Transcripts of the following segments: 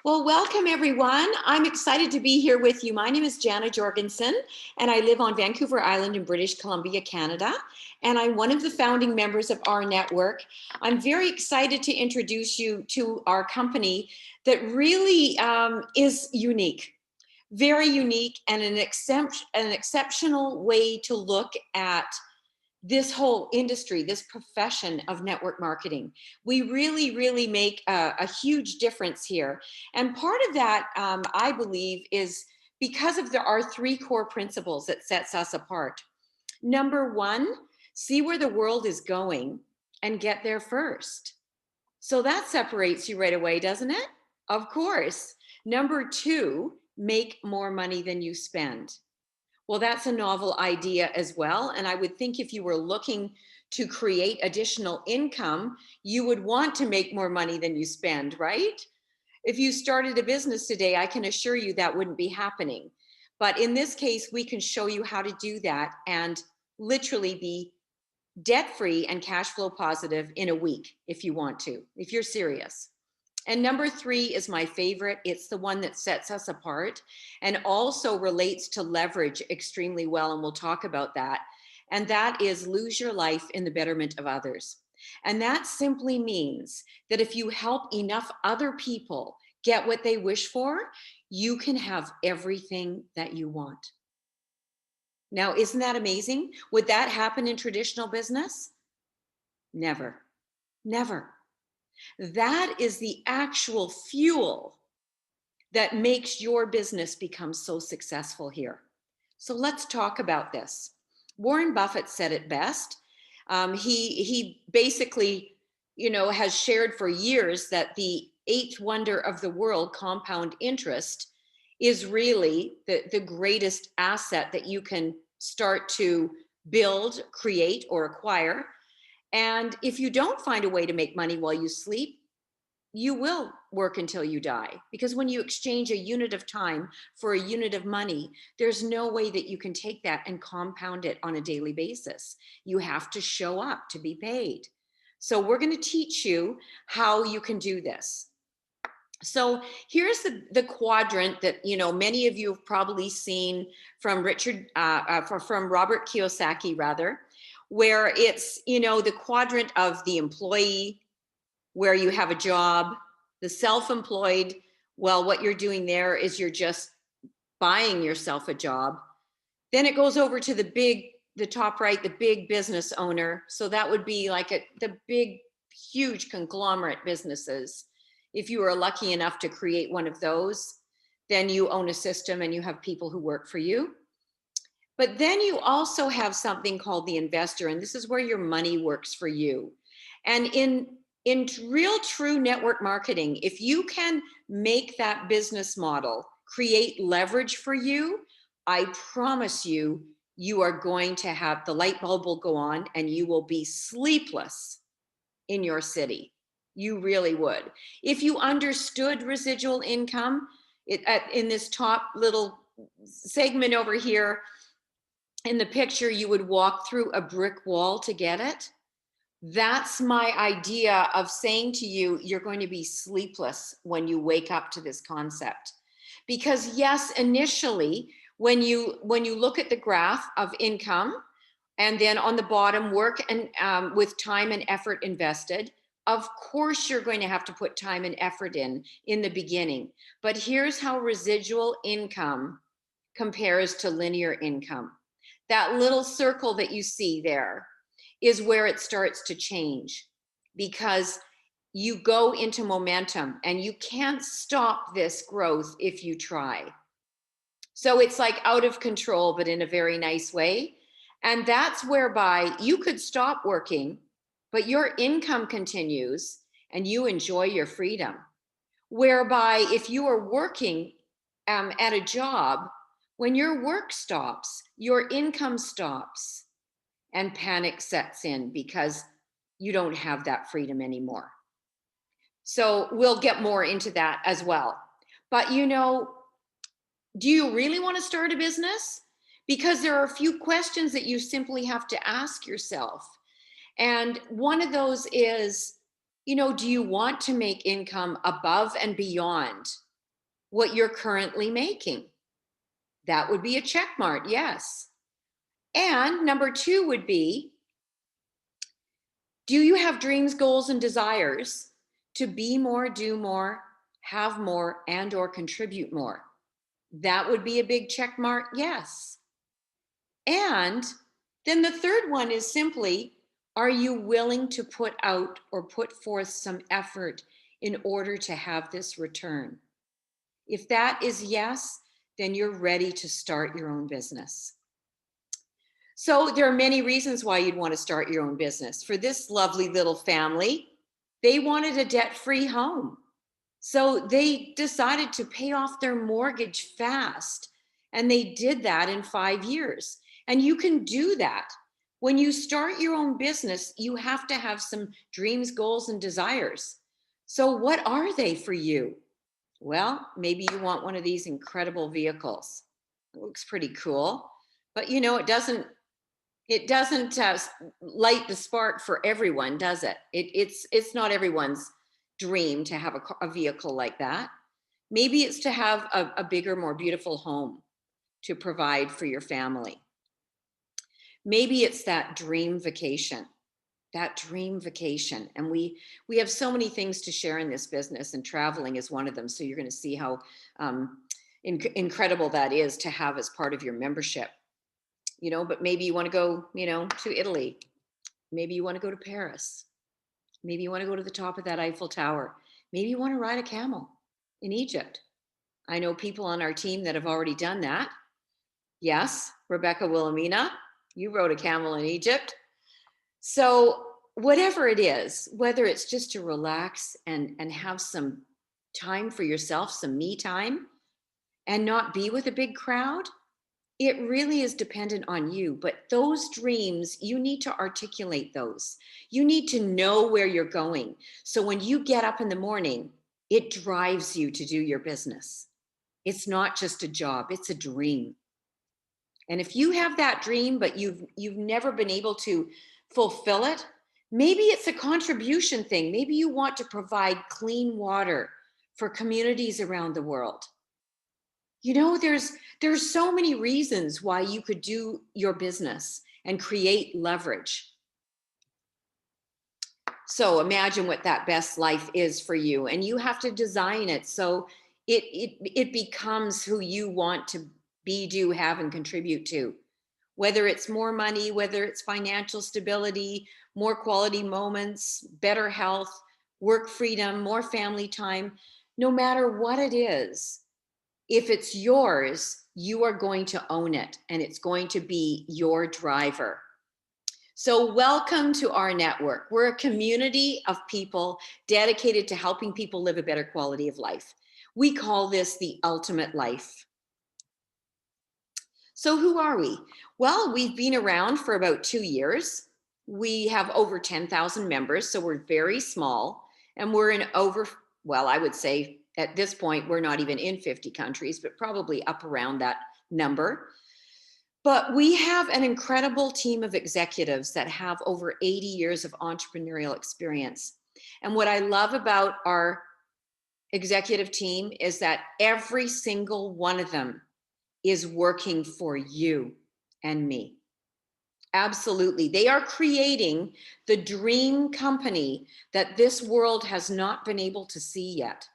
Well, welcome everyone. I'm excited to be here with you. My name is Jana Jorgenson, and I live on Vancouver Island in British Columbia, Canada. And I'm one of the founding members of rNetwork. I'm very excited to introduce you to our company that really is unique, very unique, and an exceptional way to look at this whole industry, this profession of network marketing. We really make a huge difference here. And part of that, I believe, is because of our three core principles that sets us apart. Number one, see where the world is going and get there first. So that separates you right away, doesn't it? Of course. Number two, make more money than you spend. Well, that's a novel idea as well. And I would think if you were looking to create additional income, you would want to make more money than you spend, right? If you started a business today, I can assure you that wouldn't be happening. But in this case, we can show you how to do that and literally be debt-free and cash flow positive in a week if you want to, if you're serious. And number three is my favorite. It's the one that sets us apart and also relates to leverage extremely well. And we'll talk about that. And that is lose your life in the betterment of others. And that simply means that if you help enough other people get what they wish for, you can have everything that you want. Now, isn't that amazing? Would that happen in traditional business? Never, never. That is the actual fuel that makes your business become so successful here. So let's talk about this. Warren Buffett said it best. He basically, has shared for years that the eighth wonder of the world, compound interest, is really the greatest asset that you can start to build, create, or acquire. And if you don't find a way to make money while you sleep, you will work until you die. Because when you exchange a unit of time for a unit of money, there's no way that you can take that and compound it on a daily basis. You have to show up to be paid. So we're going to teach you how you can do this. So here's the quadrant that many of you have probably seen from from Robert Kiyosaki, rather, where it's the quadrant of the employee, where you have a job, the self-employed. Well, what you're doing there is you're just buying yourself a job. Then it goes over to the top right, the big business owner. So that would be like the big, huge conglomerate businesses. If you are lucky enough to create one of those, then you own a system and you have people who work for you. But then you also have something called the investor, and this is where your money works for you. And in real true network marketing, if you can make that business model create leverage for you, I promise you, you are going to have the light bulb will go on and you will be sleepless in your city. You really would. If you understood residual income, in this top little segment over here in the picture, you would walk through a brick wall to get it. That's my idea of saying to you, you're going to be sleepless when you wake up to this concept. Because yes, initially, when you look at the graph of income, and then on the bottom, work and with time and effort invested, of course you're going to have to put time and effort in the beginning. But here's how residual income compares to linear income. That little circle that you see there is where it starts to change, because you go into momentum and you can't stop this growth if you try. So it's like out of control, but in a very nice way. And that's whereby you could stop working, but your income continues and you enjoy your freedom. Whereby if you are working at a job, when your work stops, your income stops and panic sets in because you don't have that freedom anymore. So we'll get more into that as well. But do you really want to start a business? Because there are a few questions that you simply have to ask yourself. And one of those is, do you want to make income above and beyond what you're currently making? That would be a check mark, yes. And number two would be, do you have dreams, goals, and desires to be more, do more, have more, and or contribute more? That would be a big check mark, yes. And then the third one is simply, are you willing to put out or put forth some effort in order to have this return? If that is yes, then you're ready to start your own business. So there are many reasons why you'd want to start your own business. For this lovely little family, they wanted a debt-free home. So they decided to pay off their mortgage fast. And they did that in 5 years. And you can do that. When you start your own business, you have to have some dreams, goals, and desires. So what are they for you? Well, maybe you want one of these incredible vehicles. It looks pretty cool, but it doesn't light the spark for everyone, does it? It's not everyone's dream to have a vehicle like that. Maybe it's to have a bigger, more beautiful home to provide for your family. Maybe it's that dream vacation. And we have so many things to share in this business, and traveling is one of them. So you're going to see how incredible that is to have as part of your membership. But maybe you want to go, to Italy. Maybe you want to go to Paris. Maybe you want to go to the top of that Eiffel Tower. Maybe you want to ride a camel in Egypt. I know people on our team that have already done that. Yes, Rebecca Wilhelmina, you rode a camel in Egypt. So whatever it is, whether it's just to relax and have some time for yourself, some me time, and not be with a big crowd, it really is dependent on you. But those dreams, you need to articulate those. You need to know where you're going. So when you get up in the morning, it drives you to do your business. It's not just a job, it's a dream. And if you have that dream, but you've never been able to fulfill it, maybe it's a contribution thing. Maybe you want to provide clean water for communities around the world. There's so many reasons why you could do your business and create leverage. So imagine what that best life is for you, and you have to design it so it becomes who you want to be, do, have, and contribute to. Whether it's more money, whether it's financial stability, more quality moments, better health, work freedom, more family time, no matter what it is, if it's yours, you are going to own it, and it's going to be your driver. So welcome to rNetwork. We're a community of people dedicated to helping people live a better quality of life. We call this the ultimate life. So who are we? Well, we've been around for about 2 years. We have over 10,000 members, so we're very small, and we're in I would say at this point, we're not even in 50 countries, but probably up around that number. But we have an incredible team of executives that have over 80 years of entrepreneurial experience. And what I love about our executive team is that every single one of them is working for you and me. Absolutely. They are creating the dream company that this world has not been able to see yet.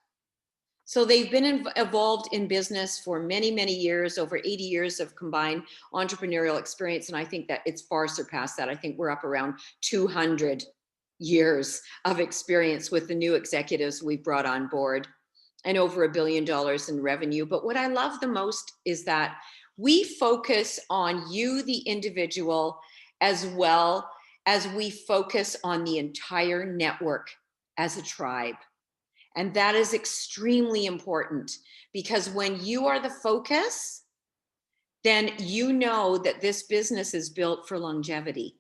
So they've been involved in business for many, many years, over 80 years of combined entrepreneurial experience. And I think that it's far surpassed that. I think we're up around 200 years of experience with the new executives we've brought on board, and over $1 billion in revenue. But what I love the most is that we focus on you, the individual, as well as we focus on the entire network as a tribe. And that is extremely important, because when you are the focus, then you know that this business is built for longevity.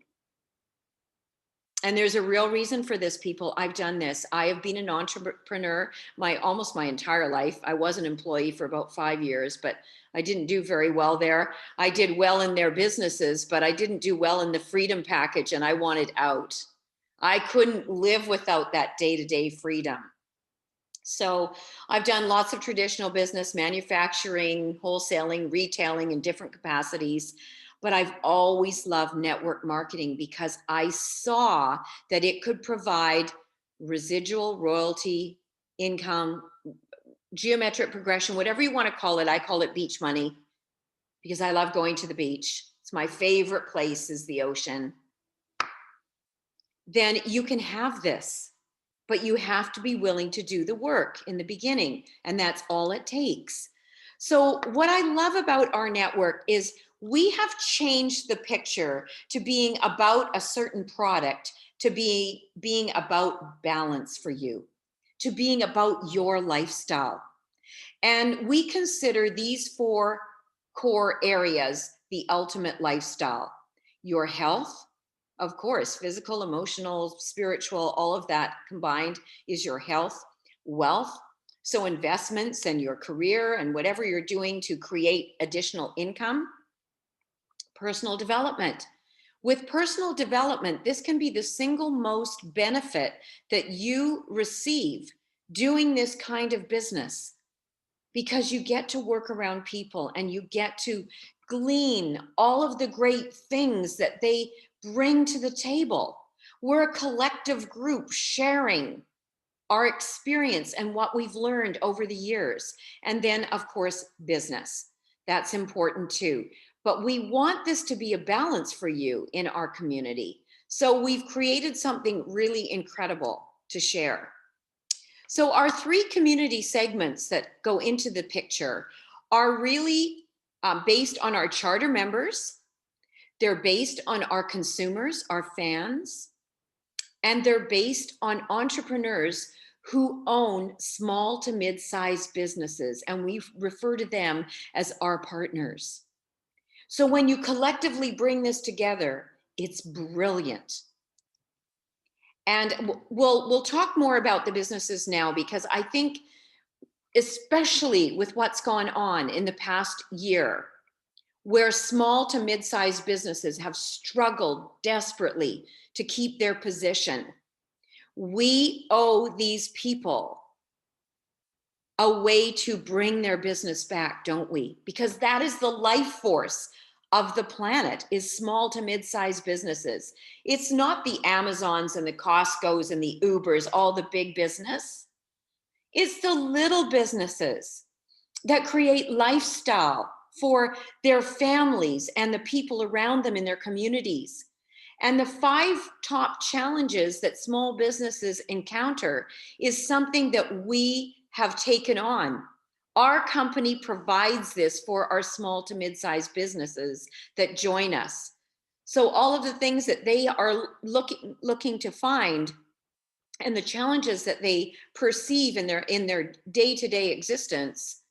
And there's a real reason for this, people. I've done this. I have been an entrepreneur almost my entire life. I was an employee for about 5 years, but I didn't do very well there. I did well in their businesses, but I didn't do well in the freedom package, and I wanted out. I couldn't live without that day-to-day freedom. So I've done lots of traditional business, manufacturing, wholesaling, retailing in different capacities. But I've always loved network marketing because I saw that it could provide residual royalty income, geometric progression, whatever you want to call it. I call it beach money because I love going to the beach. It's my favorite place is the ocean. Then you can have this, but you have to be willing to do the work in the beginning, and that's all it takes. So what I love about our network is we have changed the picture to being about a certain product, to being about balance for you, to being about your lifestyle. And we consider these four core areas the ultimate lifestyle: your health, of course, physical, emotional, spiritual, all of that combined is your health. Wealth, so investments and your career and whatever you're doing to create additional income. Personal development. With personal development, this can be the single most benefit that you receive doing this kind of business, because you get to work around people and you get to glean all of the great things that they bring to the table. We're a collective group sharing our experience and what we've learned over the years. And then, of course, business. That's important too. But we want this to be a balance for you in our community. So we've created something really incredible to share. So our three community segments that go into the picture are really based on our charter members. They're based on our consumers, our fans, and they're based on entrepreneurs who own small to mid-sized businesses, and we refer to them as our partners. So when you collectively bring this together, it's brilliant. And we'll talk more about the businesses now, because I think, especially with what's gone on in the past year, where small to mid-sized businesses have struggled desperately to keep their position, we owe these people a way to bring their business back, don't we? Because that is the life force of the planet, is small to mid-sized businesses. It's not the Amazons and the Costcos and the Ubers, all the big business. It's the little businesses that create lifestyle for their families and the people around them in their communities. And the 5 top challenges that small businesses encounter is something that we have taken on. Our company provides this for our small to mid-sized businesses that join us. So all of the things that they are looking to find and the challenges that they perceive in their day-to-day existence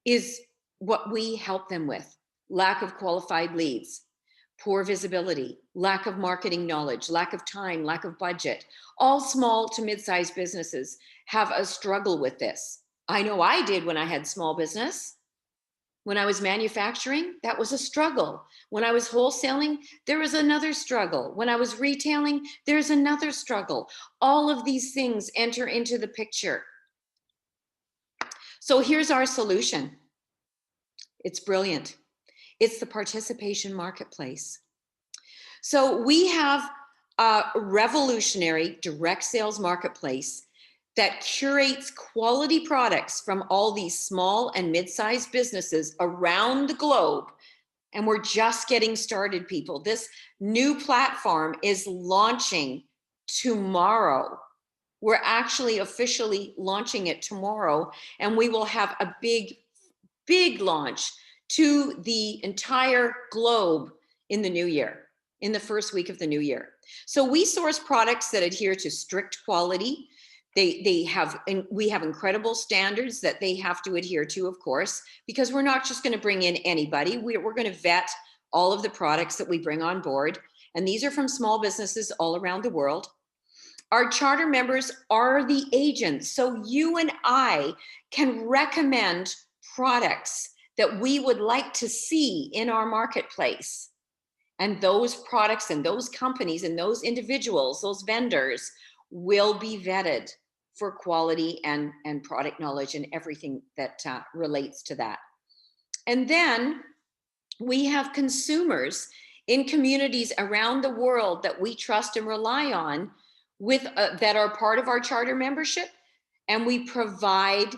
is what we help them with. Lack of qualified leads, poor visibility, lack of marketing knowledge, lack of time, lack of budget. All small to mid-sized businesses have a struggle with this. I know I did when I had small business. When I was manufacturing, that was a struggle. When I was wholesaling, there was another struggle. When I was retailing, there's another struggle. All of these things enter into the picture. So here's our solution. It's brilliant. It's the participation marketplace. So we have a revolutionary direct sales marketplace that curates quality products from all these small and mid-sized businesses around the globe. And we're just getting started, people. This new platform is launching tomorrow. We're actually officially launching it tomorrow, and we will have a big launch to the entire globe in the new year, in the first week of the new year. So we source products that adhere to strict quality. We have incredible standards that they have to adhere to, of course, because we're not just going to bring in anybody. We're going to vet all of the products that we bring on board. And these are from small businesses all around the world. Our charter members are the agents. So you and I can recommend products that we would like to see in our marketplace. And those products and those companies and those individuals, those vendors, will be vetted for quality and product knowledge and everything that relates to that. And then we have consumers in communities around the world that we trust and rely on with that are part of our charter membership. And we provide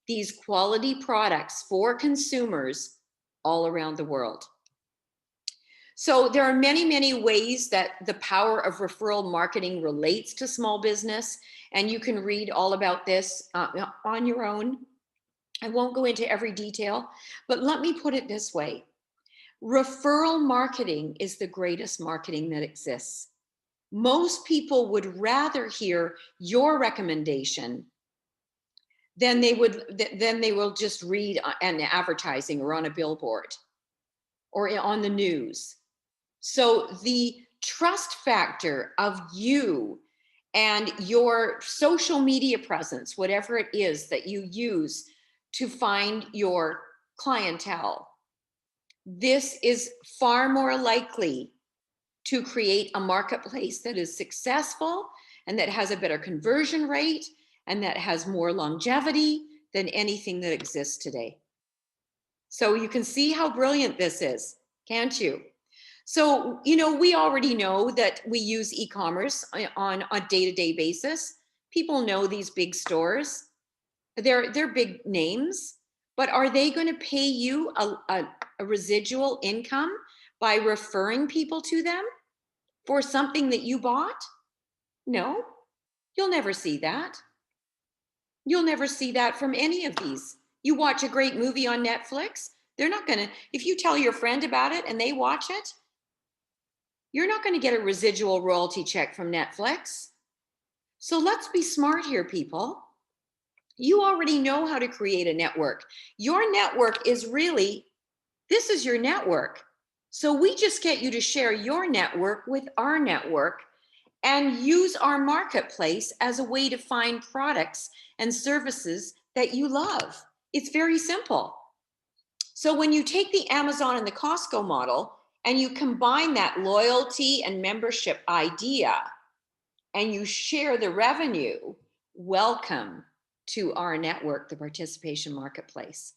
these quality products for consumers all around the world. So there are many, many ways that the power of referral marketing relates to small business. And you can read all about this on your own. I won't go into every detail, but let me put it this way. Referral marketing is the greatest marketing that exists. Most people would rather hear your recommendation than they will just read an advertising or on a billboard or on the news. So the trust factor of you and your social media presence, whatever it is that you use to find your clientele, this is far more likely to create a marketplace that is successful and that has a better conversion rate and that has more longevity than anything that exists today. So you can see how brilliant this is, can't you? So, you know, we already know that we use e-commerce on a day-to-day basis. People know these big stores. They're big names, but are they going to pay you a residual income by referring people to them for something that you bought? No, you'll never see that. You'll never see that from any of these. You watch a great movie on Netflix, they're not going to, if you tell your friend about it and they watch it, you're not going to get a residual royalty check from Netflix. So let's be smart here, people. You already know how to create a network. Your network is really, this is your network. So we just get you to share your network with our network and use our marketplace as a way to find products and services that you love. It's very simple. So when you take the Amazon and the Costco model and you combine that loyalty and membership idea and you share the revenue, welcome to our network, the Participation Marketplace,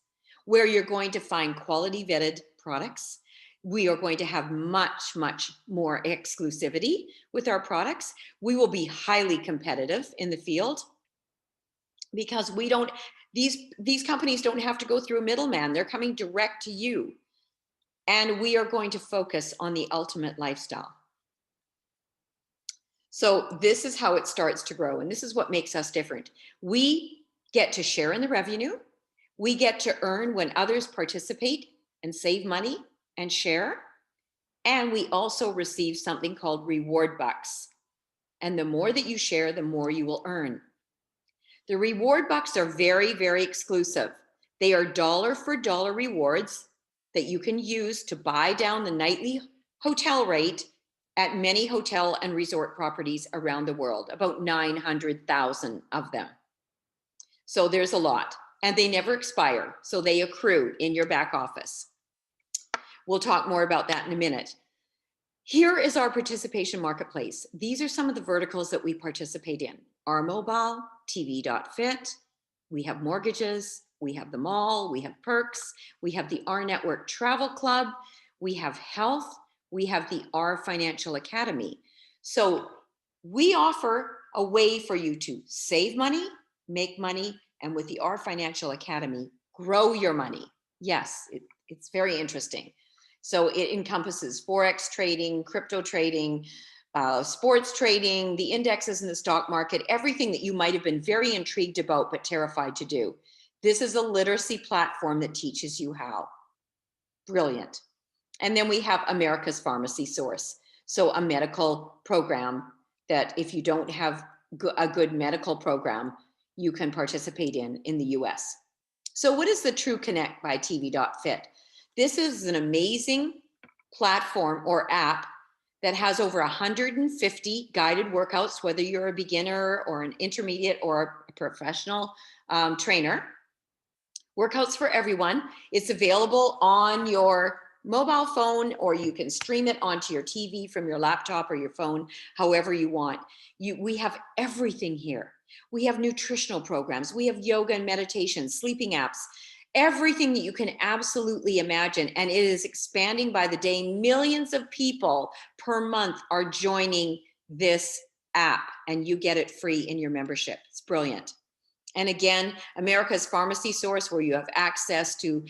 where you're going to find quality vetted products. We are going to have much, much more exclusivity with our products. We will be highly competitive in the field because we don't, these companies don't have to go through a middleman. They're coming direct to you. And we are going to focus on the ultimate lifestyle. So this is how it starts to grow. And this is what makes us different. We get to share in the revenue. We get to earn when others participate and save money and share. And we also receive something called reward bucks. And the more that you share, the more you will earn. The reward bucks are very, very exclusive. They are dollar for dollar rewards that you can use to buy down the nightly hotel rate at many hotel and resort properties around the world, about 900,000 of them. So there's a lot, and they never expire. So they accrue in your back office. We'll talk more about that in a minute. Here is our participation marketplace. These are some of the verticals that we participate in. Our mobile, TV.fit, we have mortgages, we have the mall, we have perks, we have the rNetwork Travel Club, we have health, we have the R Financial Academy. So we offer a way for you to save money, make money, and with the R Financial Academy, grow your money. Yes, it's very interesting. So it encompasses Forex trading, crypto trading, sports trading, the indexes in the stock market, everything that you might have been very intrigued about but terrified to do. This is a literacy platform that teaches you how. Brilliant. And then we have America's Pharmacy Source. So a medical program that if you don't have a good medical program, you can participate in the US. So what is the True Connect by TV.fit? This is an amazing platform or app that has over 150 guided workouts, whether you're a beginner or an intermediate or a professional trainer. Workouts for everyone. It's available on your mobile phone, or you can stream it onto your TV from your laptop or your phone, however you want. We have everything here. We have nutritional programs. We have yoga and meditation, sleeping apps, everything that you can absolutely imagine. And it is expanding by the day. Millions of people per month are joining this app, and you get it free in your membership. It's brilliant. And again, America's Pharmacy Source, where you have access to,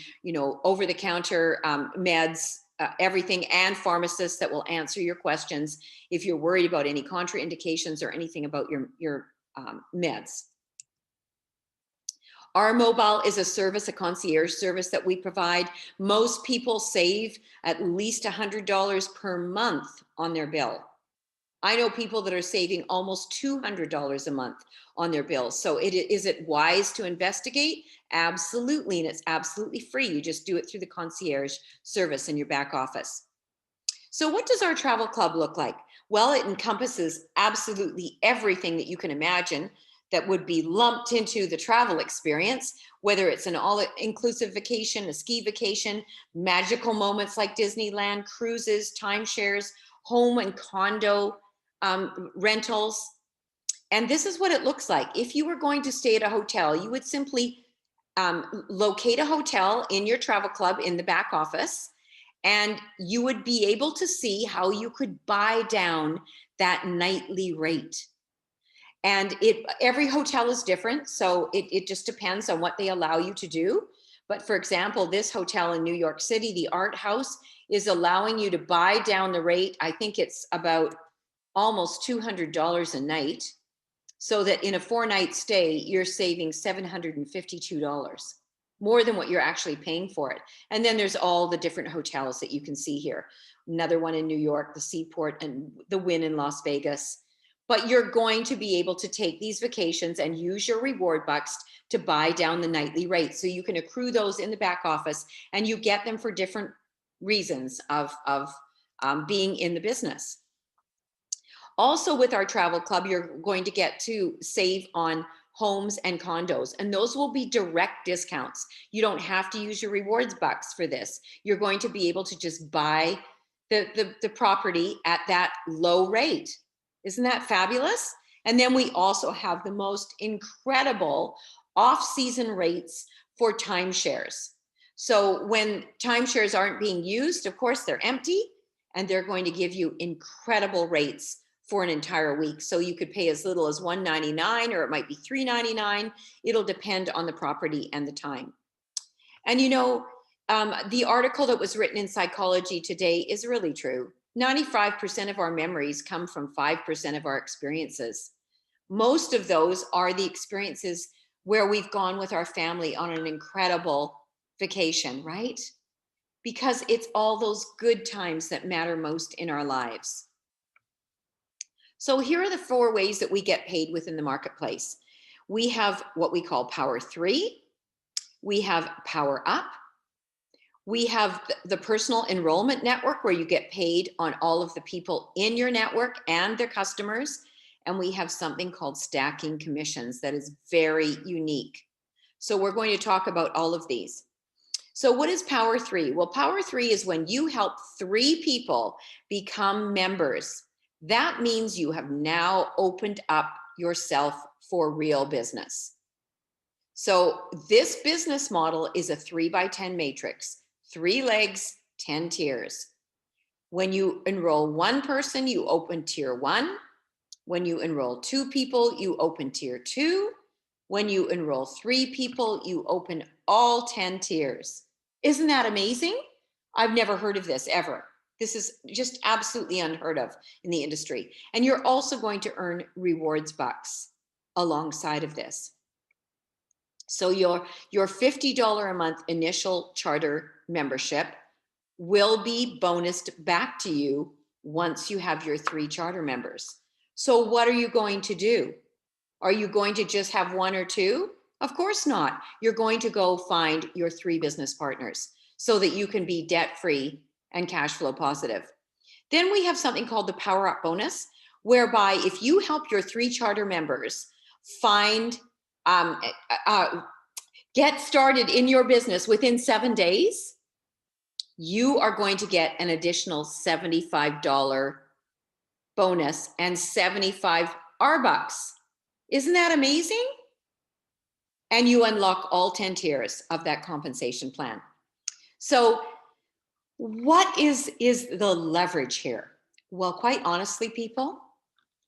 over-the-counter meds, everything, and pharmacists that will answer your questions if you're worried about any contraindications or anything about your meds. Our mobile is a service, a concierge service that we provide. Most people save at least $100 per month on their bill. I know people that are saving almost $200 a month on their bills. So is it wise to investigate? Absolutely, and it's absolutely free. You just do it through the concierge service in your back office. So what does our travel club look like? Well, it encompasses absolutely everything that you can imagine that would be lumped into the travel experience, whether it's an all-inclusive vacation, a ski vacation, magical moments like Disneyland, cruises, timeshares, home and condo rentals. And this is what it looks like. If you were going to stay at a hotel, you would simply locate a hotel in your travel club in the back office, and you would be able to see how you could buy down that nightly rate. And every hotel is different, so it just depends on what they allow you to do. But for example, this hotel in New York City, the Art House, is allowing you to buy down the rate. I think it's about almost $200 a night, so that in a 4-night stay, you're saving $752, more than what you're actually paying for it. And then there's all the different hotels that you can see here. Another one in New York, the Seaport, and the Wynn in Las Vegas. But you're going to be able to take these vacations and use your reward bucks to buy down the nightly rate. So you can accrue those in the back office, and you get them for different reasons of being in the business. Also with our travel club, you're going to get to save on homes and condos, and those will be direct discounts. You don't have to use your rewards bucks for this. You're going to be able to just buy the property at that low rate. Isn't that fabulous? And then we also have the most incredible off-season rates for timeshares. So when timeshares aren't being used, of course, they're empty, and they're going to give you incredible rates for an entire week. So you could pay as little as $1.99, or it might be $3.99. It'll depend on the property and the time. And the article that was written in Psychology Today is really true. 95% of our memories come from 5% of our experiences. Most of those are the experiences where we've gone with our family on an incredible vacation, right? Because it's all those good times that matter most in our lives. So here are the 4 ways that we get paid within the marketplace. We have what we call Power 3. We have Power Up. We have the personal enrollment network, where you get paid on all of the people in your network and their customers. And we have something called stacking commissions that is very unique. So we're going to talk about all of these. So what is Power 3? Well, Power 3 is when you help 3 people become members. That means you have now opened up yourself for real business. So this business model is a 3x10 matrix, 3 legs, 10 tiers. When you enroll 1 person, you open tier 1. When you enroll 2 people, you open tier 2. When you enroll 3 people, you open all 10 tiers. Isn't that amazing? I've never heard of this ever. This is just absolutely unheard of in the industry. And you're also going to earn rewards bucks alongside of this. So your $50 a month initial charter membership will be bonused back to you once you have your 3 charter members. So what are you going to do? Are you going to just have 1 or 2? Of course not. You're going to go find your 3 business partners so that you can be debt-free and cash flow positive. Then we have something called the Power Up bonus, whereby if you help your 3 charter members get started in your business within 7 days, you are going to get an additional $75 bonus and 75 R-Bucks. Isn't that amazing? And you unlock all 10 tiers of that compensation plan. So what is the leverage here? Well, quite honestly, people,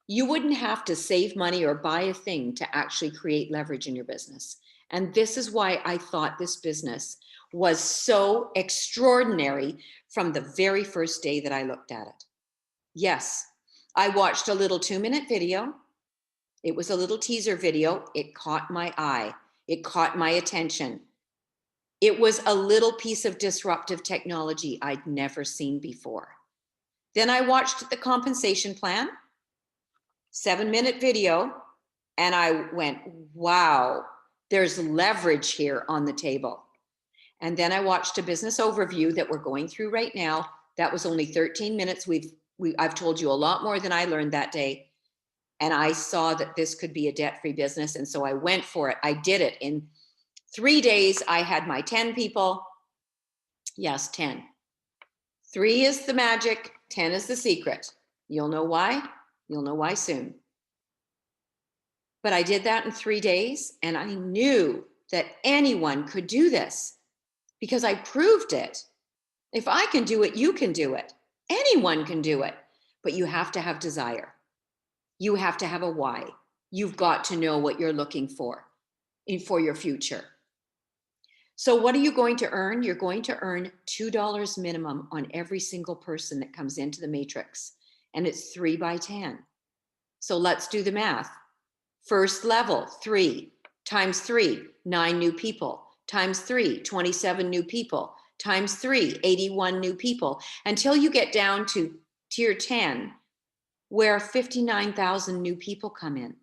you wouldn't have to save money or buy a thing to actually create leverage in your business. And this is why I thought this business was so extraordinary from the very first day that I looked at it. Yes, I watched a little 2-minute video. It was a little teaser video. It caught my eye. It caught my attention. It was a little piece of disruptive technology I'd never seen before. Then I watched the compensation plan, 7-minute video, and I went, wow, there's leverage here on the table. And then I watched a business overview that we're going through right now. That was only 13 minutes. I've told you a lot more than I learned that day. And I saw that this could be a debt-free business. And so I went for it. I did it. In 3 days, I had my 10 people. Yes, 10. 3 is the magic, 10 is the secret. You'll know why. You'll know why soon. But I did that in 3 days, and I knew that anyone could do this because I proved it. If I can do it, you can do it. Anyone can do it, but you have to have desire. You have to have a why. You've got to know what you're looking for your future. So what are you going to earn? You're going to earn $2 minimum on every single person that comes into the matrix. And it's 3 by 10. So let's do the math. First level, 3 times 3, 9 new people, times 3, 27 new people, times 3, 81 new people, until you get down to tier 10, where 59,000 new people come in.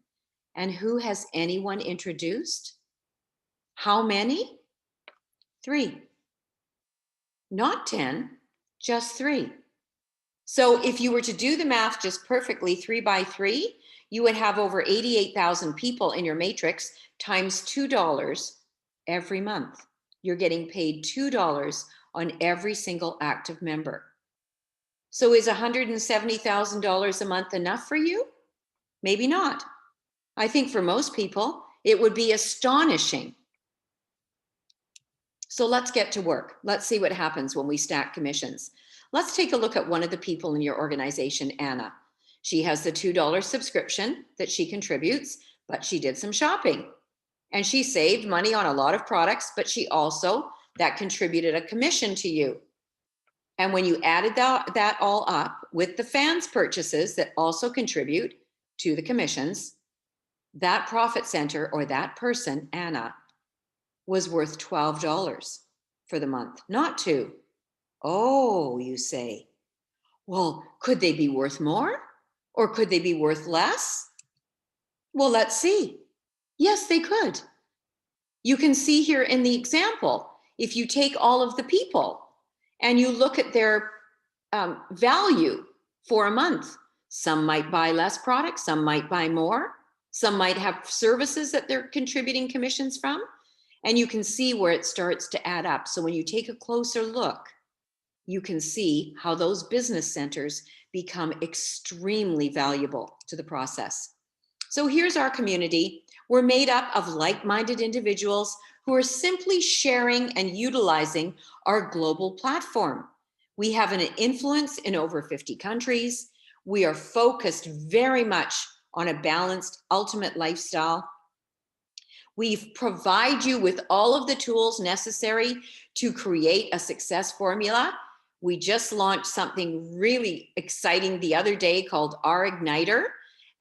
And who has anyone introduced? How many? 3. Not 10, just 3. So if you were to do the math just perfectly, 3 by 3, you would have over 88,000 people in your matrix times $2 every month. You're getting paid $2 on every single active member. So is $170,000 a month enough for you? Maybe not. I think for most people, it would be astonishing. So let's get to work. Let's see what happens when we stack commissions. Let's take a look at one of the people in your organization, Anna. She has the $2 subscription that she contributes, but she did some shopping. And she saved money on a lot of products, but she also, that contributed a commission to you. And when you added that all up with the fans' purchases that also contribute to the commissions, that profit center or that person, Anna, was worth $12 for the month, not 2. Oh, you say, well, could they be worth more? Or could they be worth less? Well, let's see. Yes, they could. You can see here in the example, if you take all of the people and you look at their value for a month, some might buy less products, some might buy more, some might have services that they're contributing commissions from, and you can see where it starts to add up. So when you take a closer look, you can see how those business centers become extremely valuable to the process. So here's our community. We're made up of like-minded individuals who are simply sharing and utilizing our global platform. We have an influence in over 50 countries. We are focused very much on a balanced ultimate lifestyle. We provide you with all of the tools necessary to create a success formula. We just launched something really exciting the other day called rIgniter.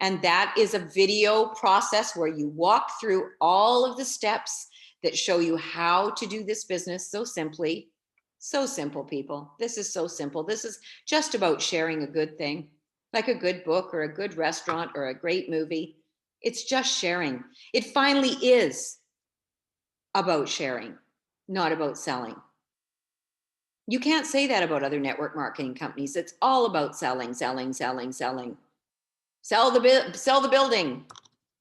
And that is a video process where you walk through all of the steps that show you how to do this business so simply. So simple, people. This is so simple. This is just about sharing a good thing, like a good book or a good restaurant or a great movie. It's just sharing. It finally is about sharing, not about selling. You can't say that about other network marketing companies. It's all about selling, selling, selling, selling. Sell the building.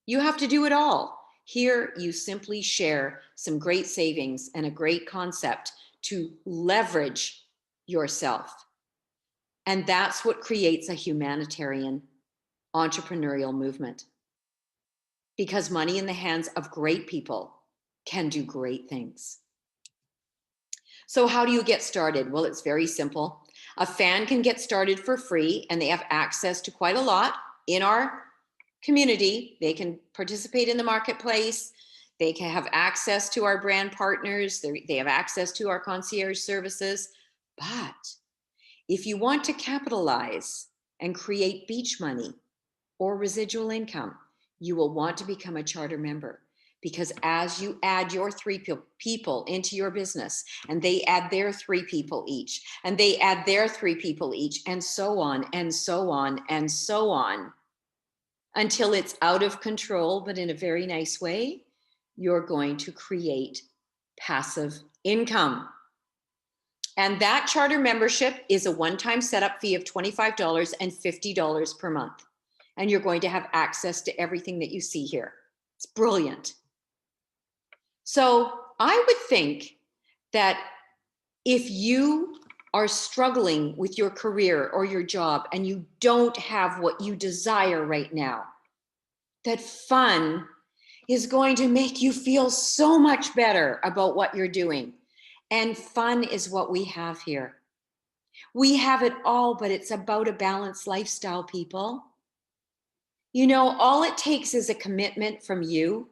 You have to do it all. Here, you simply share some great savings and a great concept to leverage yourself. And that's what creates a humanitarian entrepreneurial movement. because money in the hands of great people can do great things. So how do you get started? Well, it's very simple. A fan can get started for free, and they have access to quite a lot in our community. They can participate in the marketplace. They can have access to our brand partners. They have access to our concierge services. But if you want to capitalize and create beach money or residual income, you will want to become a charter member. Because as you add your 3 people into your business, and they add their 3 people each, and they add their 3 people each, and so on, and so on, and so on, until it's out of control, but in a very nice way, you're going to create passive income. And that charter membership is a one-time setup fee of $25 and $50 per month. And you're going to have access to everything that you see here. It's brilliant. So I would think that if you are struggling with your career or your job and you don't have what you desire right now, that fun is going to make you feel so much better about what you're doing. And fun is what we have here. We have it all, but it's about a balanced lifestyle, people. You know, all it takes is a commitment from you.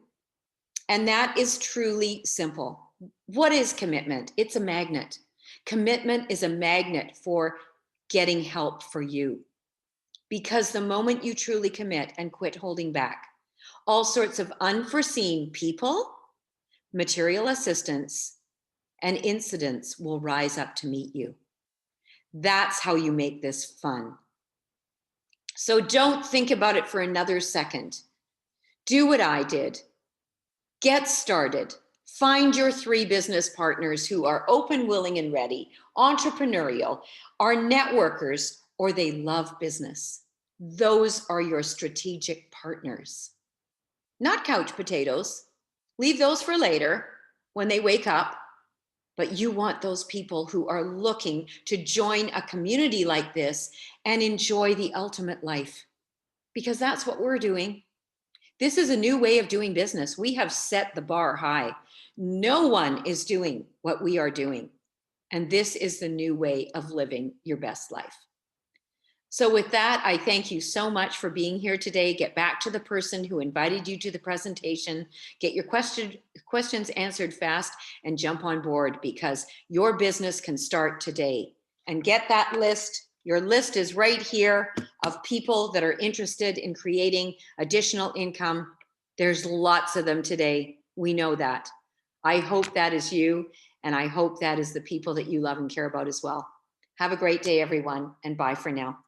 And that is truly simple. What is commitment? It's a magnet. Commitment is a magnet for getting help for you. Because the moment you truly commit and quit holding back, all sorts of unforeseen people, material assistance, and incidents will rise up to meet you. That's how you make this fun. So don't think about it for another second. Do what I did. Get started. Find your 3 business partners who are open, willing, and ready, entrepreneurial, are networkers, or they love business. Those are your strategic partners. Not couch potatoes. Leave those for later when they wake up. But you want those people who are looking to join a community like this and enjoy the ultimate life. Because that's what we're doing. This is a new way of doing business. We have set the bar high. No one is doing what we are doing. And this is the new way of living your best life. So with that, I thank you so much for being here today. Get back to the person who invited you to the presentation. Get your questions answered fast and jump on board, because your business can start today. And get that list. Your list is right here of people that are interested in creating additional income. There's lots of them today. We know that. I hope that is you, and I hope that is the people that you love and care about as well. Have a great day, everyone, and bye for now.